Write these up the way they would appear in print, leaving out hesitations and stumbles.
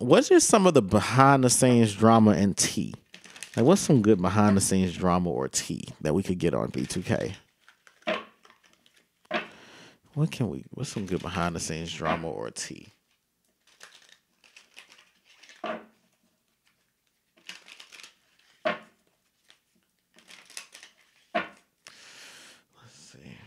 What's just some of the behind the scenes drama and tea? Like, what's some good behind the scenes drama or tea that we could get on B2K? What's some good behind the scenes drama or tea? Let's see.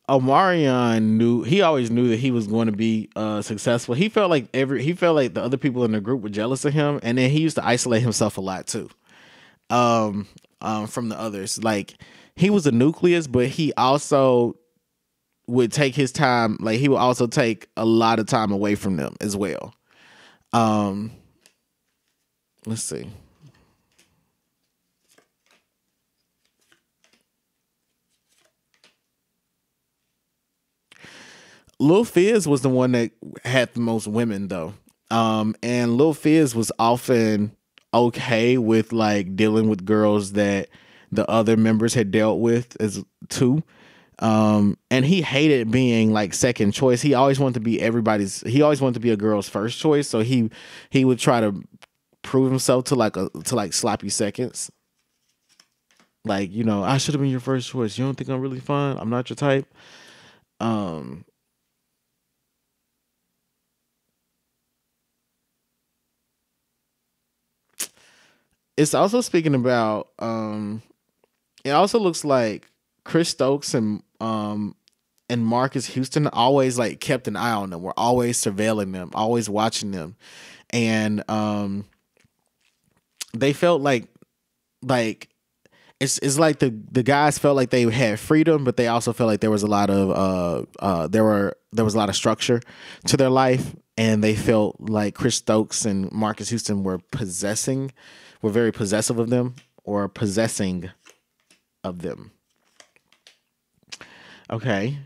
Omarion always knew that he was going to be successful. He felt like the other people in the group were jealous of him, and then he used to isolate himself a lot too. From the others. Like, he was a nucleus, but he also would take his time. Like, he would also take a lot of time away from them as well. Let's see. Lil Fizz was the one that had the most women though. And Lil Fizz was often okay with like dealing with girls that the other members had dealt with as too. And he hated being like second choice. He always wanted to be a girl's first choice. So he would try to prove himself to sloppy seconds. Like, I should have been your first choice. You don't think I'm really fun? I'm not your type. It's also speaking about it also looks like Chris Stokes and Marcus Houston always like kept an eye on them. We're always surveilling them, always watching them. And they felt like it's like the guys felt like they had freedom, but they also felt like there was a lot of there was a lot of structure to their life, and they felt like Chris Stokes and Marcus Houston were very possessive of them, or possessing of them. Okay.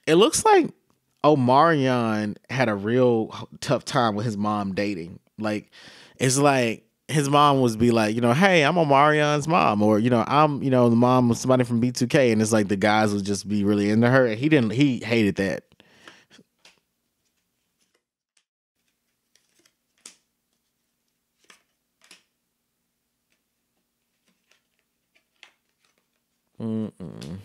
It looks like Omarion had a real tough time with his mom dating. Like, it's like his mom would be like, hey, I'm Omarion's mom, or I'm the mom of somebody from B2K, and it's like the guys would just be really into her, and he hated that. Mm-mm.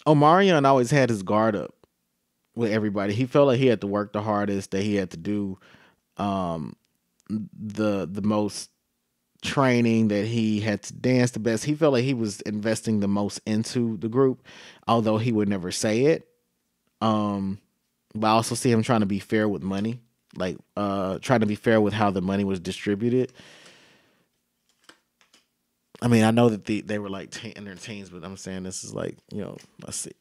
Omarion always had his guard up with everybody. He felt like he had to work the hardest, that he had to do um, the most training, that he had to dance the best. He felt like he was investing the most into the group, although he would never say it. But I also see him trying to be fair with money, like trying to be fair with how the money was distributed. I mean, I know that they were like in their teens, but I'm saying this is like, let's see.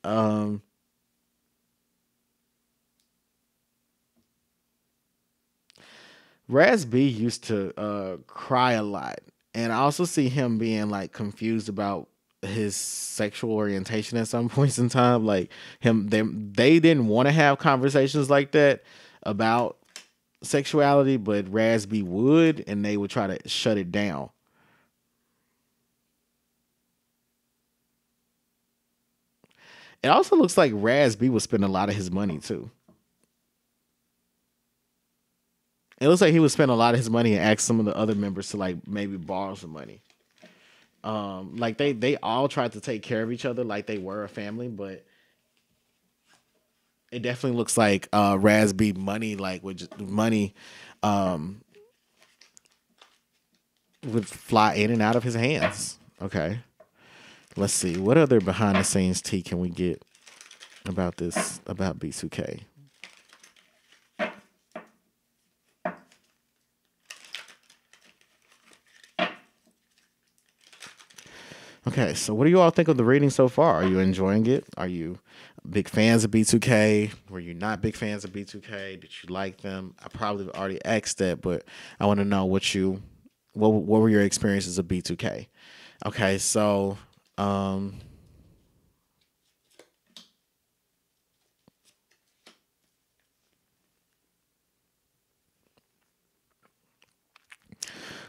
Raz B used to cry a lot, and I also see him being like confused about his sexual orientation at some points in time. Like, they didn't want to have conversations like that about sexuality, but Raz B would, and they would try to shut it down. It also looks like Raz B would spend a lot of his money too. It looks like he would spend a lot of his money and ask some of the other members to like maybe borrow some money. Like they all tried to take care of each other like they were a family, but it definitely looks like Raz B money, like with money um would fly in and out of his hands. Okay. Let's see. What other behind the scenes tea can we get about B2K? Okay, so what do you all think of the reading so far? Are you enjoying it? Are you big fans of B2K? Were you not big fans of B2K? Did you like them? I probably already asked that, but I want to know what were your experiences of B2K? Okay, so um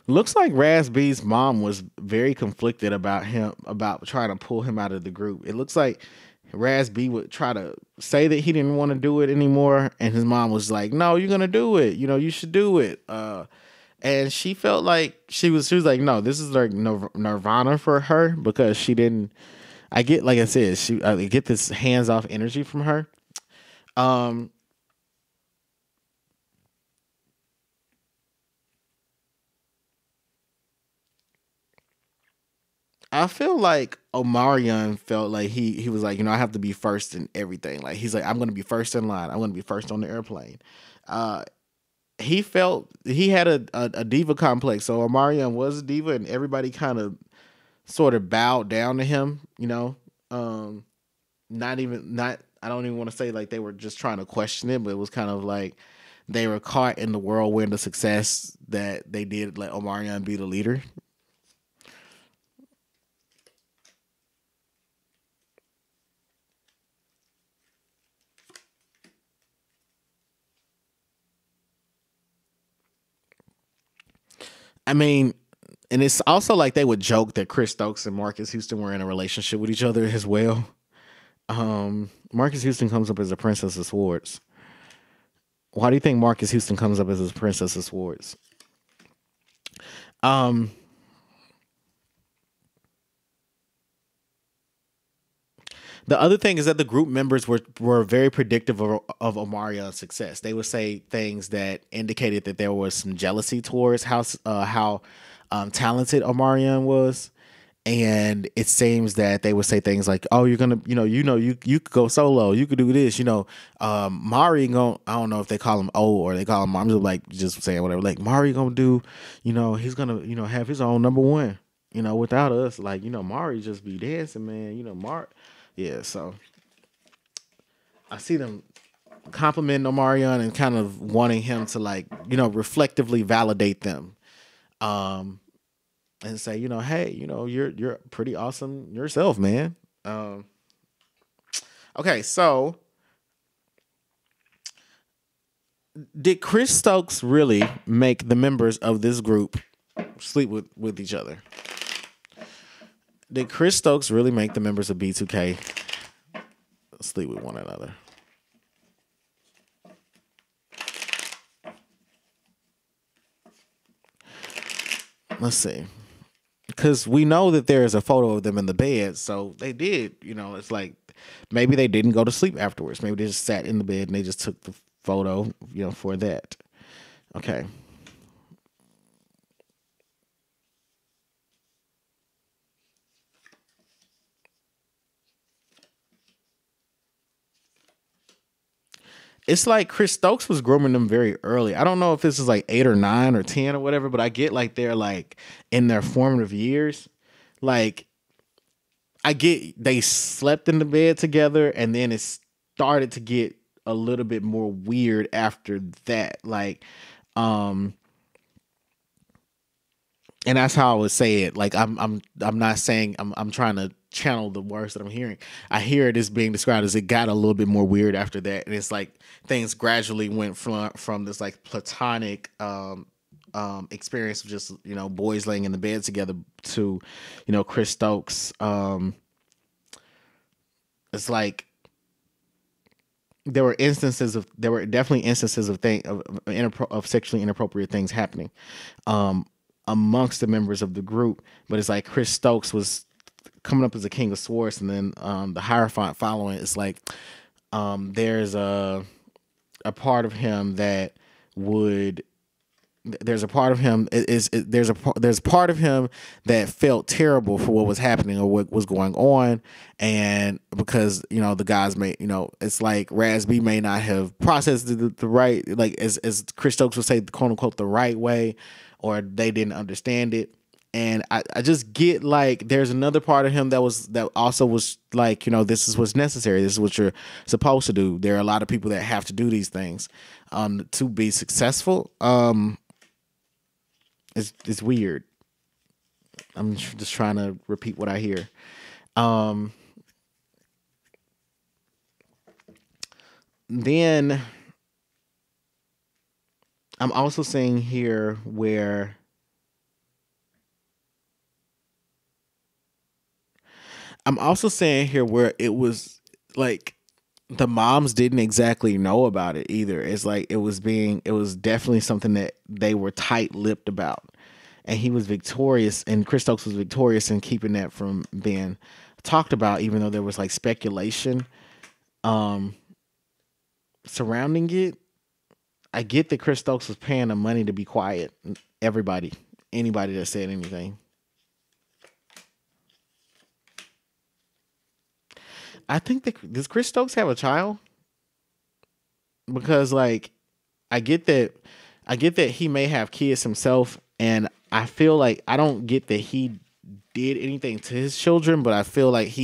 looks like Raz B's mom was very conflicted about him about trying to pull him out of the group. It looks like Raz B would try to say that he didn't want to do it anymore, and his mom was like, "No, you're gonna do it. You know, you should do it." And she felt like she was like, "No, this is like nirvana for her because she didn't." I get, like I said, I get this hands off energy from her. Um, I feel like Omarion felt like he was like, I have to be first in everything. Like he's like, I'm gonna be first in line. I'm gonna be first on the airplane. Uh, he felt he had a diva complex. So Omarion was a diva, and everybody kind of sort of bowed down to him. Um, not. I don't even want to say like they were just trying to question it, but it was kind of like they were caught in the whirlwind of success that they did let Omarion be the leader. I mean, and it's also like they would joke that Chris Stokes and Marcus Houston were in a relationship with each other as well. Marcus Houston comes up as a Princess of Swords. Why do you think Marcus Houston comes up as a Princess of Swords? Um, the other thing is that the group members were very predictive of Omarion's success. They would say things that indicated that there was some jealousy towards how talented Omarion was. And it seems that they would say things like, "Oh, you're gonna, you could go solo, you could do this, Mari gonna, I don't know if they call him O or they call him, I'm just like just saying whatever, like Mari gonna do, he's gonna, have his own number one, without us, like, Mari just be dancing, man, yeah." So I see them complimenting Omarion and kind of wanting him to like, reflectively validate them. Um, and say, hey, you're pretty awesome yourself, man. Um, okay, so did Chris Stokes really make the members of this group sleep with each other? Did Chris Stokes really make the members of B2K sleep with one another? Let's see. Because we know that there is a photo of them in the bed, so they did. It's like maybe they didn't go to sleep afterwards. Maybe they just sat in the bed and they just took the photo, for that. Okay. It's like Chris Stokes was grooming them very early. I don't know if this is like 8 or 9 or 10 or whatever, but I get like they're like in their formative years. Like I get they slept in the bed together and then it started to get a little bit more weird after that. Like, um, and that's how I would say it. Like I'm not saying I'm trying to channel the words that I'm hearing. I hear it as being described as it got a little bit more weird after that, and it's like things gradually went from this like platonic experience of just boys laying in the bed together to Chris Stokes. It's like there were definitely instances of sexually inappropriate things happening um amongst the members of the group, but it's like Chris Stokes was coming up as a king of swords, and then the Hierophant following. It's like there's a part of him that would there's a part of him there's a part of him that felt terrible for what was happening or what was going on, and because the guys may it's like Raz B may not have processed the right, like as Chris Stokes would say, quote unquote, the right way, or they didn't understand it. And I just get like there's another part of him that also was like, this is what's necessary, this is what you're supposed to do. There are a lot of people that have to do these things to be successful. It's weird. I'm just trying to repeat what I hear. Um, then I'm also saying here where it was like the moms didn't exactly know about it either. It's like it was definitely something that they were tight-lipped about. And he was victorious, and Chris Stokes was victorious in keeping that from being talked about, even though there was like speculation surrounding it. I get that Chris Stokes was paying them money to be quiet. Anybody that said anything. I think does Chris Stokes have a child? Because like I get that he may have kids himself, and I feel like I don't get that he did anything to his children, but I feel like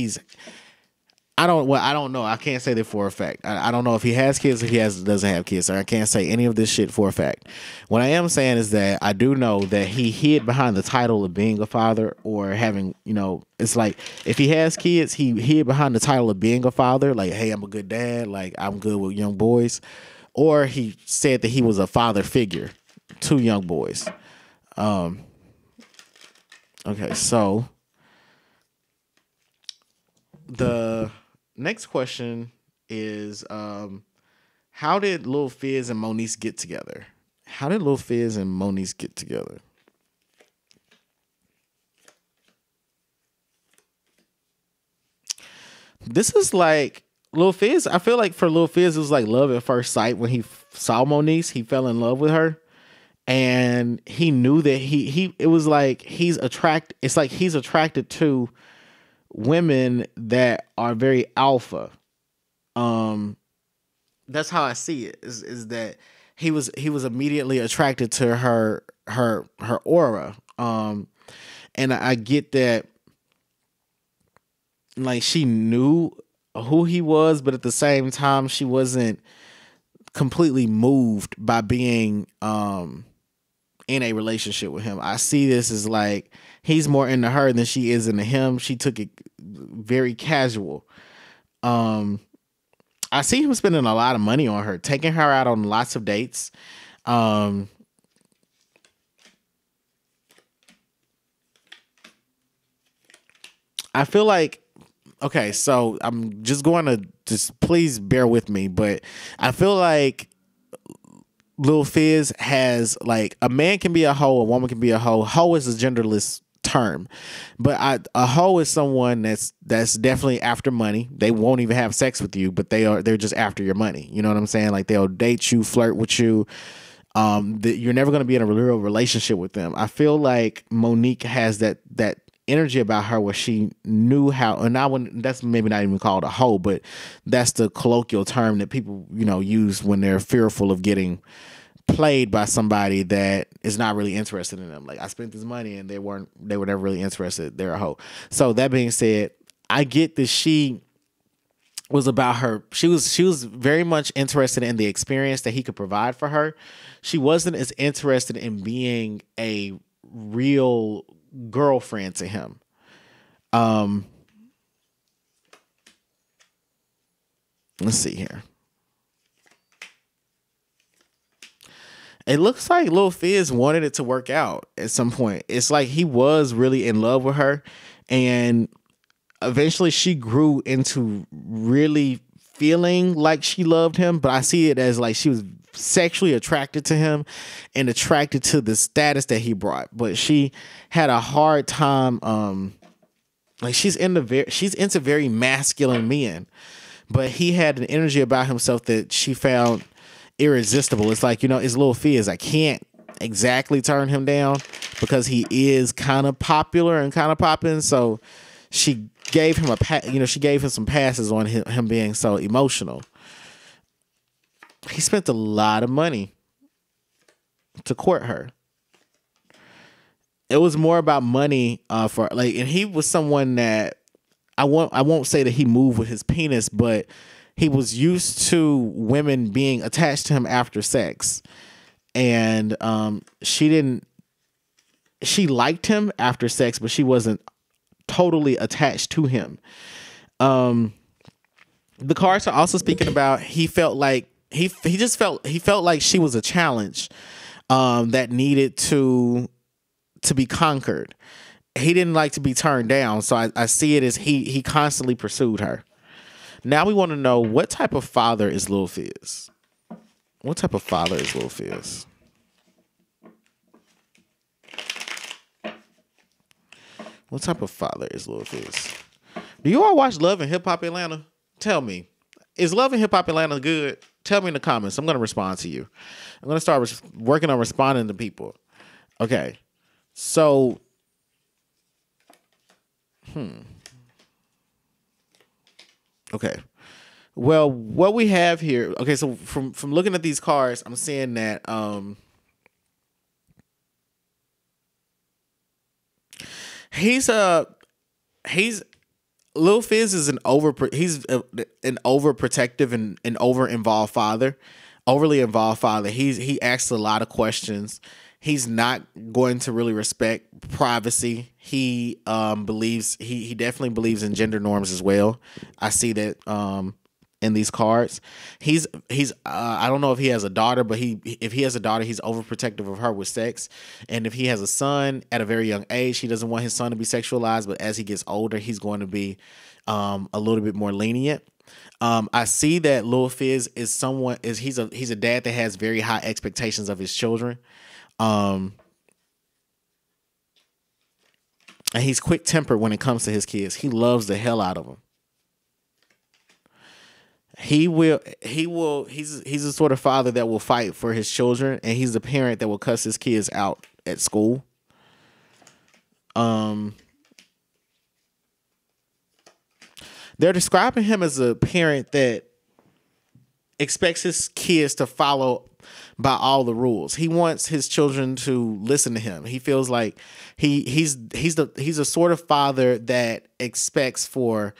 I don't know. I can't say that for a fact. I don't know if he has kids or doesn't have kids. So I can't say any of this shit for a fact. What I am saying is that I do know that he hid behind the title of being a father or having, it's like if he has kids, he hid behind the title of being a father. Like, hey, I'm a good dad. Like, I'm good with young boys. Or he said that he was a father figure to young boys. Okay, so the next question is, how did Lil Fizz and Moniece get together? This is like Lil Fizz. I feel like for Lil Fizz, it was like love at first sight. When he saw Moniece, he fell in love with her. And he knew that it was like it's like he's attracted to women that are very alpha. That's how I see it. Is that he was immediately attracted to her aura. And I get that, like, she knew who he was, but at the same time she wasn't completely moved by being in a relationship with him. I see this as like he's more into her than she is into him. She took it very casual. I see him spending a lot of money on her, taking her out on lots of dates. I feel like, okay, so I'm just going to please bear with me, but I feel like Lil Fizz has, like, a man can be a hoe, a woman can be a hoe. Hoe is a genderless term, but a hoe is someone that's definitely after money. They won't even have sex with you, but they're just after your money. You know what I'm saying? Like, they'll date you, flirt with you. You're never going to be in a real relationship with them. I feel like Monique has that energy about her where she knew how, and that's maybe not even called a hoe, but that's the colloquial term that people, use when they're fearful of getting played by somebody that is not really interested in them. Like, I spent this money and they were never really interested. They're a hoe. So that being said, I get that she was about her. She was very much interested in the experience that he could provide for her. She wasn't as interested in being a real girlfriend to him. Let's see here. It looks like Lil Fizz wanted it to work out at some point. It's like he was really in love with her, and eventually she grew into really feeling like she loved him. But I see it as like she was sexually attracted to him and attracted to the status that he brought. But she had a hard time. Like, she's into very masculine men, but he had an energy about himself that she found irresistible. It's like, it's Lil Fizz. I can't exactly turn him down because he is kind of popular and kind of popping. So she gave him she gave him some passes on him being so emotional. He spent a lot of money to court her. It was more about money and he was someone that I won't say that he moved with his penis, but he was used to women being attached to him after sex. And she didn't she liked him after sex, but she wasn't totally attached to him. The cards are also speaking about he felt like he felt like she was a challenge that needed to be conquered. He didn't like to be turned down, so I see it as he constantly pursued her. Now we want to know, what type of father is Lil Fizz? What type of father is Lil Fizz? What type of father is Lil Fizz? Do you all watch Love and Hip Hop Atlanta? Tell me. Is Love and Hip Hop Atlanta good? Tell me in the comments. I'm going to respond to you. I'm going to start working on responding to people. Okay. So, okay. Well, what we have here, okay, so from looking at these cards, I'm seeing that he's Lil Fizz is an overprotective and over involved father, overly involved father. He asks a lot of questions. He's not going to really respect privacy. He he definitely believes in gender norms as well. I see that in these cards. He's I don't know if he has a daughter, but if he has a daughter, he's overprotective of her with sex. And if he has a son at a very young age, he doesn't want his son to be sexualized, but as he gets older, he's going to be a little bit more lenient. I see that Lil Fizz is he's a dad that has very high expectations of his children. And he's quick tempered when it comes to his kids. He loves the hell out of them. He's the sort of father that will fight for his children, and he's the parent that will cuss his kids out at school. They're describing him as a parent that expects his kids to follow by all the rules. He wants his children to listen to him. He feels like he's a sort of father that expects for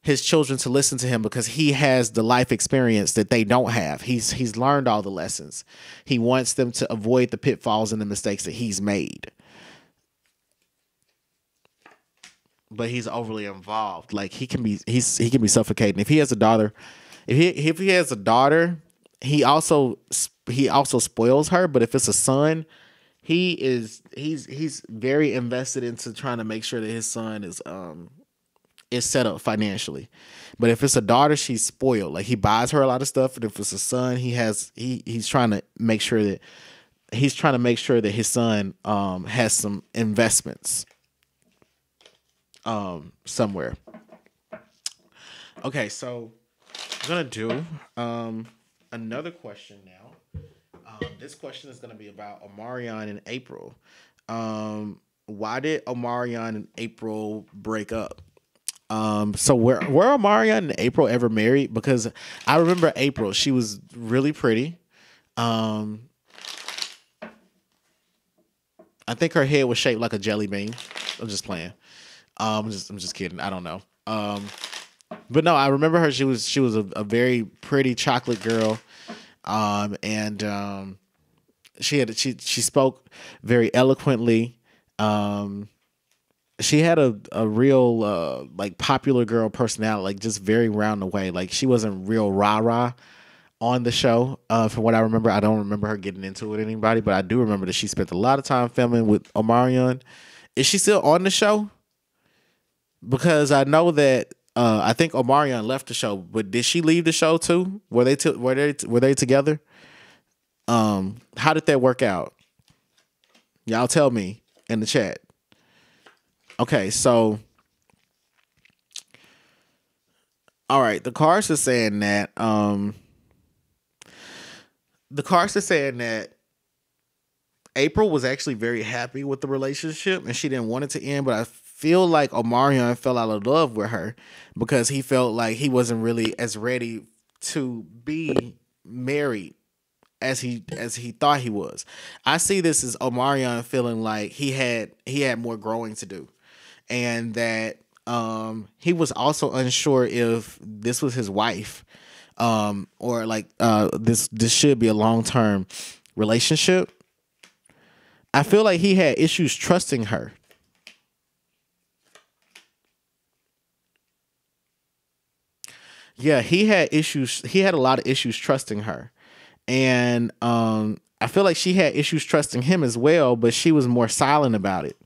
his children to listen to him because he has the life experience that they don't have. He's learned all the lessons. He wants them to avoid the pitfalls and the mistakes that he's made. But he's overly involved. Like he can be suffocating. If he has a daughter, if he has a daughter, he also spoils her. But if it's a son, he's very invested into trying to make sure that his son is set up financially. But if it's a daughter, she's spoiled. Like he buys her a lot of stuff. And if it's a son, he's trying to make sure that his son has some investments somewhere. Okay, so I'm gonna do another question now. This question is gonna be about Omarion and April. Why did Omarion and April break up? So were Omarion and April ever married? Because I remember April, she was really pretty. I think her head was shaped like a jelly bean. I'm just playing. I'm just kidding. I don't know. But no, I remember her. She was a very pretty chocolate girl. And she spoke very eloquently. She had a real like popular girl personality, like just very round the way. Like she wasn't real rah-rah on the show. From what I remember, I don't remember her getting into it with anybody, but I do remember that she spent a lot of time filming with Omarion. Is she still on the show? Because I know that I think Omarion left the show, but did she leave the show too? Were they together? How did that work out? Y'all tell me in the chat. Okay, so all right, the cards are saying that April was actually very happy with the relationship and she didn't want it to end, but I feel like Omarion fell out of love with her because he felt like he wasn't really as ready to be married as he thought he was. I see this as Omarion feeling like he had more growing to do, and that he was also unsure if this was his wife, or like this should be a long-term relationship. I feel like he had issues trusting her. Yeah, he had issues. He had a lot of issues trusting her. And I feel like she had issues trusting him as well, but she was more silent about it.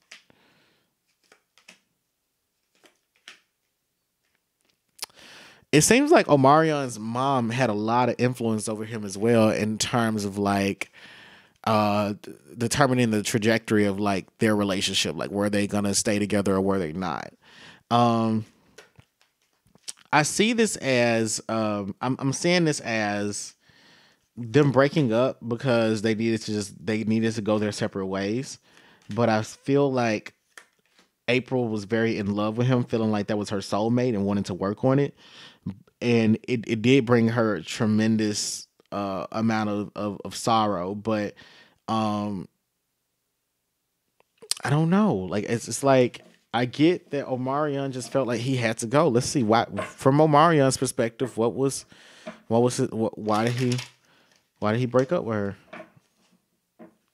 It seems like Omarion's mom had a lot of influence over him as well in terms of like uh determining the trajectory of like their relationship, like were they gonna stay together or were they not. um I see this as I'm seeing this as them breaking up because they needed to go their separate ways. But I feel like April was very in love with him, feeling like that was her soulmate and wanting to work on it. And it did bring her a tremendous amount of sorrow. But um I don't know. Like it's like I get that Omarion just felt like he had to go. Let's see why from Omarion's perspective, what was it why did he break up with her?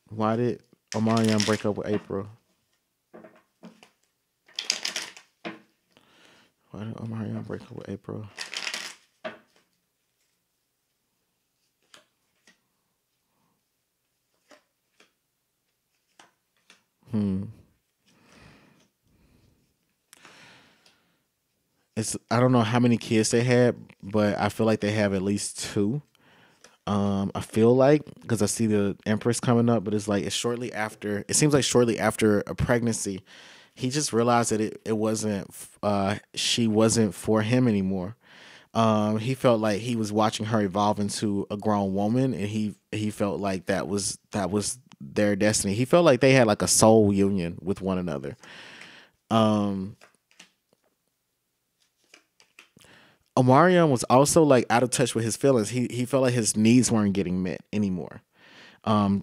Why did Omarion break up with April? Why did Omarion break up with April? Hmm. It's I don't know how many kids they had, but I feel like they have at least two. I feel like because I see the Empress coming up, but it's like it's shortly after. It seems like shortly after a pregnancy, he just realized that it wasn't she wasn't for him anymore. He felt like he was watching her evolve into a grown woman, and he felt like that was their destiny. He felt like they had like a soul union with one another. Um, Omarion was also like out of touch with his feelings. He felt like his needs weren't getting met anymore.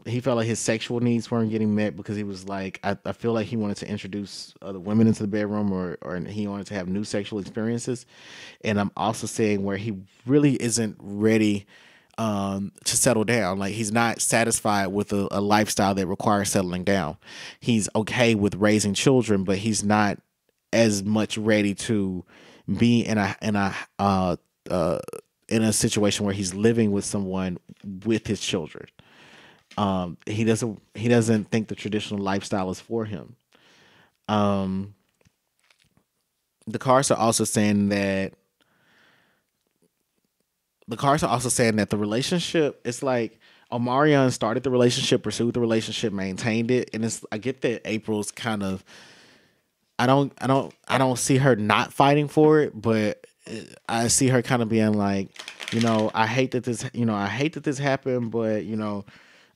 He felt like his sexual needs weren't getting met because he was like, I feel like he wanted to introduce other women into the bedroom, or he wanted to have new sexual experiences. And I'm also saying where he really isn't ready to settle down. Like he's not satisfied with a lifestyle that requires settling down. He's okay with raising children, but he's not as much ready to be in a situation where he's living with someone with his children. He doesn't think the traditional lifestyle is for him. Um, the cards are also saying that the relationship, it's like Omarion started the relationship, pursued the relationship, maintained it, and it's I get that April's kind of I don't see her not fighting for it, but I see her kind of being like, I hate that this happened, but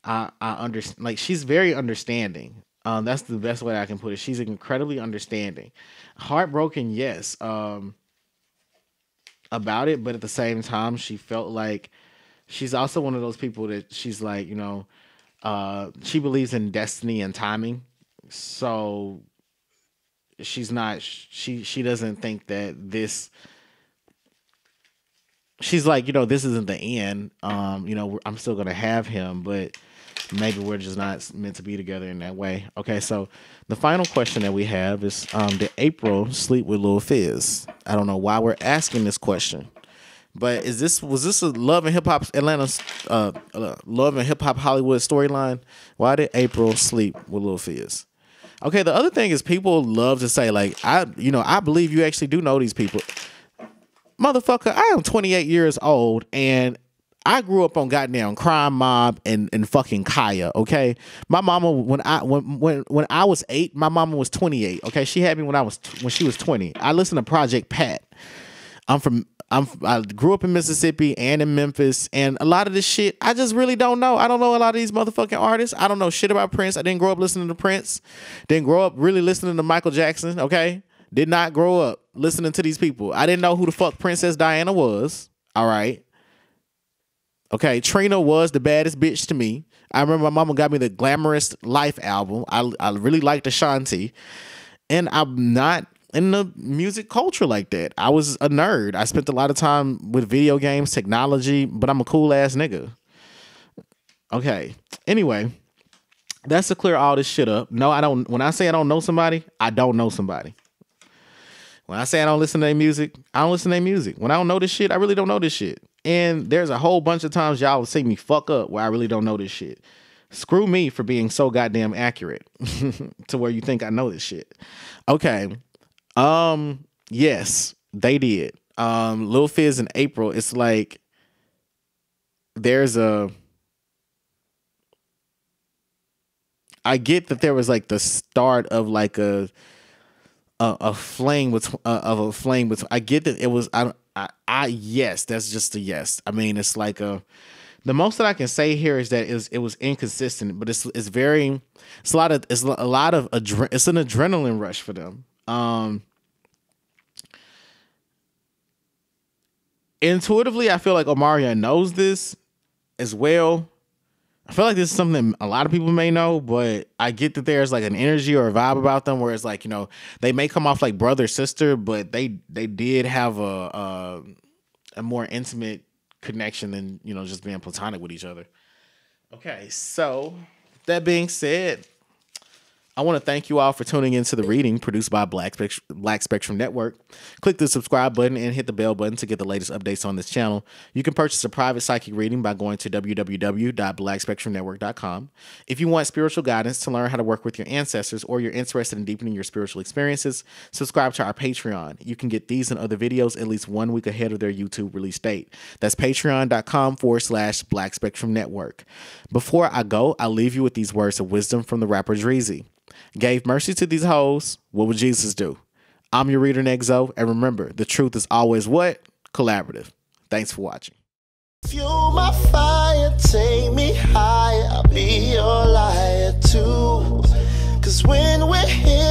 I understand. Like she's very understanding. That's the best way I can put it. She's incredibly understanding, heartbroken, yes, about it, but at the same time, she felt like she's also one of those people that she's like, she believes in destiny and timing. So she doesn't think that this. She's like, this isn't the end. I'm still gonna have him, but maybe we're just not meant to be together in that way. Okay, so the final question that we have is, did April sleep with Lil Fizz? I don't know why we're asking this question, but was this a Love and Hip Hop Atlanta, Love and Hip Hop Hollywood storyline? Why did April sleep with Lil Fizz? Okay, the other thing is people love to say like, I believe you actually do know these people. Motherfucker, I am 28 years old and I grew up on goddamn Crime Mob and fucking Kaya, okay? My mama when I was 8, my mama was 28, okay? She had me when she was 20. I listened to Project Pat. I grew up in Mississippi and in Memphis, and a lot of this shit I just really don't know. I don't know a lot of these motherfucking artists. I don't know shit about Prince. I didn't grow up listening to Prince. Didn't grow up really listening to Michael Jackson, okay? Did not grow up listening to these people. I didn't know who the fuck Princess Diana was. All right. Okay. Trina was the baddest bitch to me. I remember my mama got me the Glamorous Life album. I really liked Ashanti. And I'm not in the music culture like that. I was a nerd. I spent a lot of time with video games, technology, but I'm a cool ass nigga. Okay. Anyway, That's to clear all this shit up. No, I don't. When I say I don't know somebody, I don't know somebody. When I say I don't listen to their music, I don't listen to their music. When I don't know this shit, I really don't know this shit. And there's a whole bunch of times y'all will see me fuck up where I really don't know this shit. Screw me for being so goddamn accurate to where you think I know this shit. Okay. Yes, they did. Lil Fizz in April, it's like I get that there was like the start of like a flame with I get that it was I yes, that's just a yes. I mean, it's like the most that I can say here is that it was inconsistent, but it's an adrenaline rush for them. Intuitively, I feel like Omarion knows this as well. I feel like this is something that a lot of people may know, but I get that there's like an energy or a vibe about them where it's like, you know, they may come off like brother, sister, but they did have a more intimate connection than, you know, just being platonic with each other. Okay, so that being said, I want to thank you all for tuning into the reading produced by Black Spectrum Network. Click the subscribe button and hit the bell button to get the latest updates on this channel. You can purchase a private psychic reading by going to www.blackspectrumnetwork.com. If you want spiritual guidance to learn how to work with your ancestors, or you're interested in deepening your spiritual experiences, subscribe to our Patreon. You can get these and other videos at least 1 week ahead of their YouTube release date. That's patreon.com/Black Spectrum Network. Before I go, I'll leave you with these words of wisdom from the rapper Dreezy. Gave mercy to these hoes, what would Jesus do? I'm your reader, Nexo, and remember, the truth is always what? Collaborative. Thanks for watching. Fuel my fire, take me higher, I'll be your liar too. 'Cause when we're here